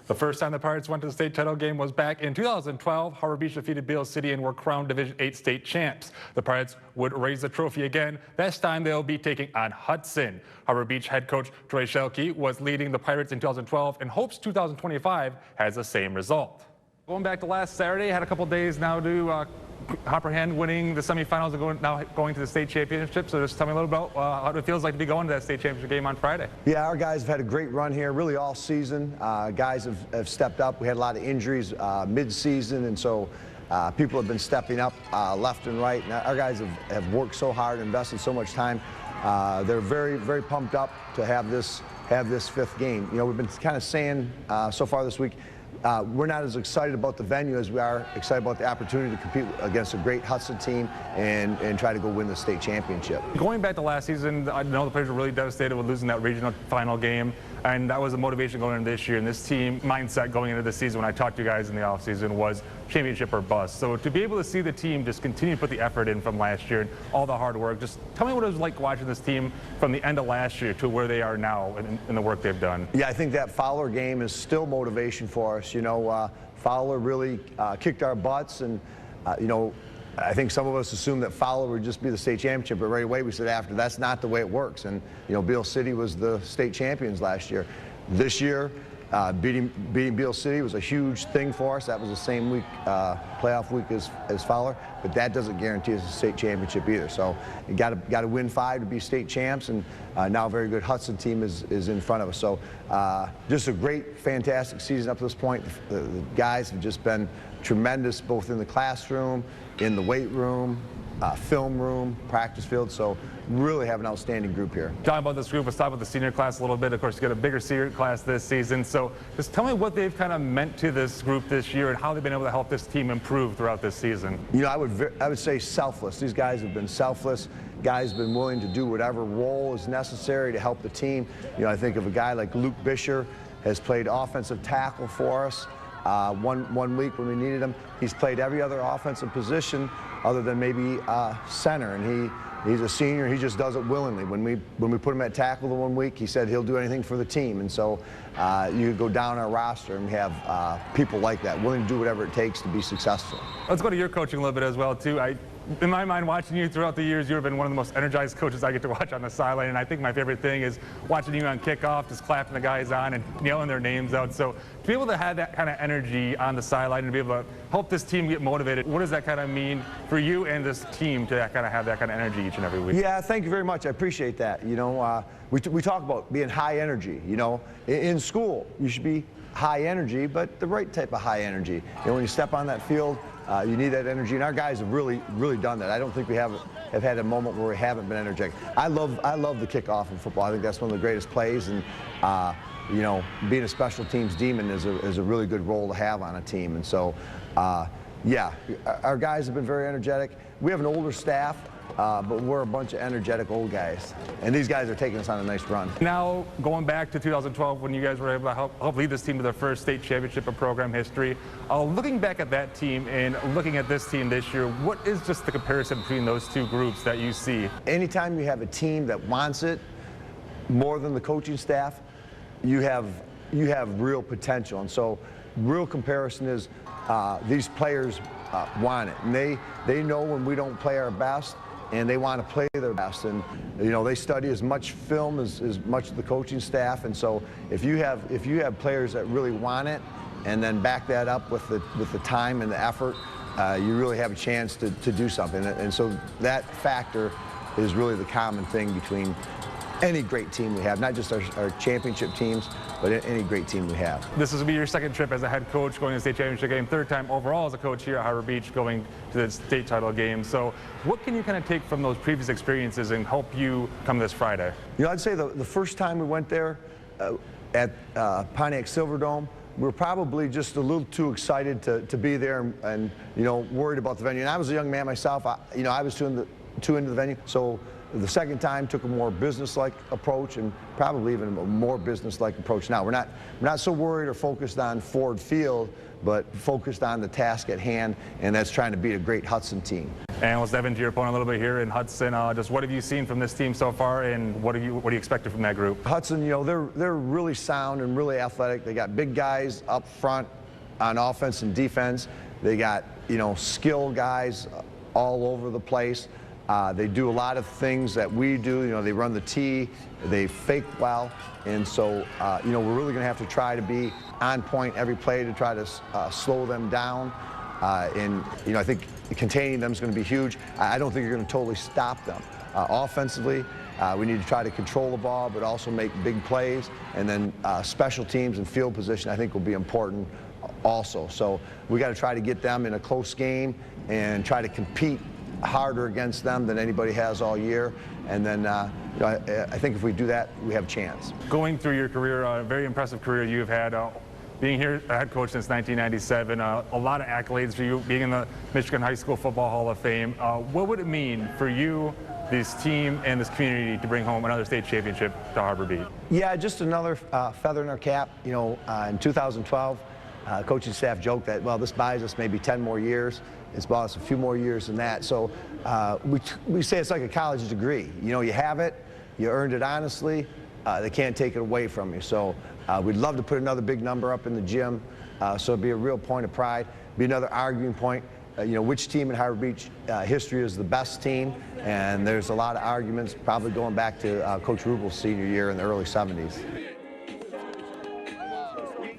The first time the Pirates went to the state title game was back in 2012. Harbor Beach defeated Beale City and were crowned Division 8 state champs. The Pirates would raise the trophy again. This time they'll be taking on Hudson. Harbor Beach head coach Troy Schelke was leading the Pirates in 2012 and hopes 2025 has the same result. Going back to last Saturday, had a couple days now to comprehend winning the semifinals and going to the state championship. So just tell me a little about how it feels like to be going to that state championship game on Friday. Yeah, our guys have had a great run here, really all season. Guys have stepped up. We had a lot of injuries mid-season, and so people have been stepping up left and right. And our guys have worked so hard, invested so much time. They're very, very pumped up to have this fifth game. You know, we've been kind of saying so far this week, we're not as excited about the venue as we are excited about the opportunity to compete against a great Hudson team and try to go win the state championship. Going back to last season, I know the players were really devastated with losing that regional final game, and that was the motivation going into this year. And this team mindset going into the season, when I talked to you guys in the offseason, was championship or bust. So to be able to see the team just continue to put the effort in from last year and all the hard work, just tell me what it was like watching this team from the end of last year to where they are now in the work they've done. Yeah, I think that Fowler game is still motivation for us. You know, Fowler really kicked our butts, and you know, I think some of us assumed that Fowler would just be the state championship, but right away we said after, that's not the way it works. And you know, Beale City was the state champions last year. This year, beating Beale City was a huge thing for us. That was the same week, playoff week as Fowler, but that doesn't guarantee us a state championship either. So you got to win 5 to be state champs, and now a very good Hudson team is in front of us. So just a great, fantastic season up to this point. The guys have just been tremendous, both in the classroom, in the weight room, film room, practice field. So really have an outstanding group here. Talking about this group, let's talk about the senior class a little bit. Of course, you got a bigger senior class this season. So just tell me what they've kind of meant to this group this year and how they've been able to help this team improve throughout this season. You know, I would say selfless. These guys have been selfless. Guys have been willing to do whatever role is necessary to help the team. You know, I think of a guy like Luke Bisher has played offensive tackle for us. One week when we needed him, he's played every other offensive position other than maybe center, and he's a senior. He just does it willingly. When we put him at tackle the one week, he said he'll do anything for the team. And so you go down our roster and we have people like that, willing to do whatever it takes to be successful. Let's go to your coaching a little bit as well too. In my mind, watching you throughout the years, you've been one of the most energized coaches I get to watch on the sideline, and I think my favorite thing is watching you on kickoff, just clapping the guys on and yelling their names out. So to be able to have that kind of energy on the sideline and be able to help this team get motivated, what does that kind of mean for you and this team to kind of have that kind of energy each and every week? Yeah, thank you very much. I appreciate that. You know, we talk about being high energy. You know, in school, you should be high energy, but the right type of high energy. You know, when you step on that field, you need that energy, and our guys have really done that. I don't think we have had a moment where we haven't been energetic. I love the kickoff in football. I think that's one of the greatest plays, and you know, being a special teams demon is a really good role to have on a team. And so, yeah, our guys have been very energetic. We have an older staff, but we're a bunch of energetic old guys, and these guys are taking us on a nice run. Now, going back to 2012, when you guys were able to help lead this team to their first state championship in program history, looking back at that team and looking at this team this year, what is just the comparison between those two groups that you see? Anytime you have a team that wants it more than the coaching staff, you have real potential. And so, real comparison is these players want it, and they know when we don't play our best, and they want to play their best. And you know, they study as much film as much of the coaching staff. And so if you have players that really want it and then back that up with the time and the effort, you really have a chance to do something. And so that factor is really the common thing between any great team we have, not just our championship teams, but any great team we have. This is going to be your second trip as a head coach going to the state championship game, third time overall as a coach here at Harbor Beach going to the state title game. So what can you kind of take from those previous experiences and help you come this Friday? You know, I'd say the first time we went there at Pontiac Silverdome, we were probably just a little too excited to be there and you know, worried about the venue. And I was a young man myself. You know, I was too into the venue. So the second time took a more business-like approach, and probably even a more business-like approach now. We're not so worried or focused on Ford Field, but focused on the task at hand, and that's trying to beat a great Hudson team. And let's dive into your opponent a little bit here in Hudson. Just what have you seen from this team so far, and what are you expecting from that group? Hudson, you know, they're really sound and really athletic. They got big guys up front on offense and defense. They got, you know, skill guys all over the place. They do a lot of things that we do. You know, they run the T, they fake well, and so you know, we're really going to have to try to be on point every play to try to slow them down. And you know, I think containing them is going to be huge. I don't think you're going to totally stop them. Offensively, we need to try to control the ball, but also make big plays. And then special teams and field position, I think, will be important also. So we got to try to get them in a close game and try to compete harder against them than anybody has all year. And then you know, I think if we do that, we have a chance. Going through your career, a very impressive career you've had. Being here head coach since 1997, a lot of accolades for you, being in the Michigan High School Football Hall of Fame. What would it mean for you, this team, and this community to bring home another state championship to Harbor Beach? Yeah, just another feather in our cap. You know, in 2012, coaching staff joked that, well, this buys us maybe 10 more years. It's bought us a few more years than that. So we say it's like a college degree. You know, you have it, you earned it honestly. They can't take it away from you. So we'd love to put another big number up in the gym. So it'd be a real point of pride. Be another arguing point. You know, which team in Harbor Beach history is the best team? And there's a lot of arguments, probably going back to Coach Rubel's senior year in the early 70s.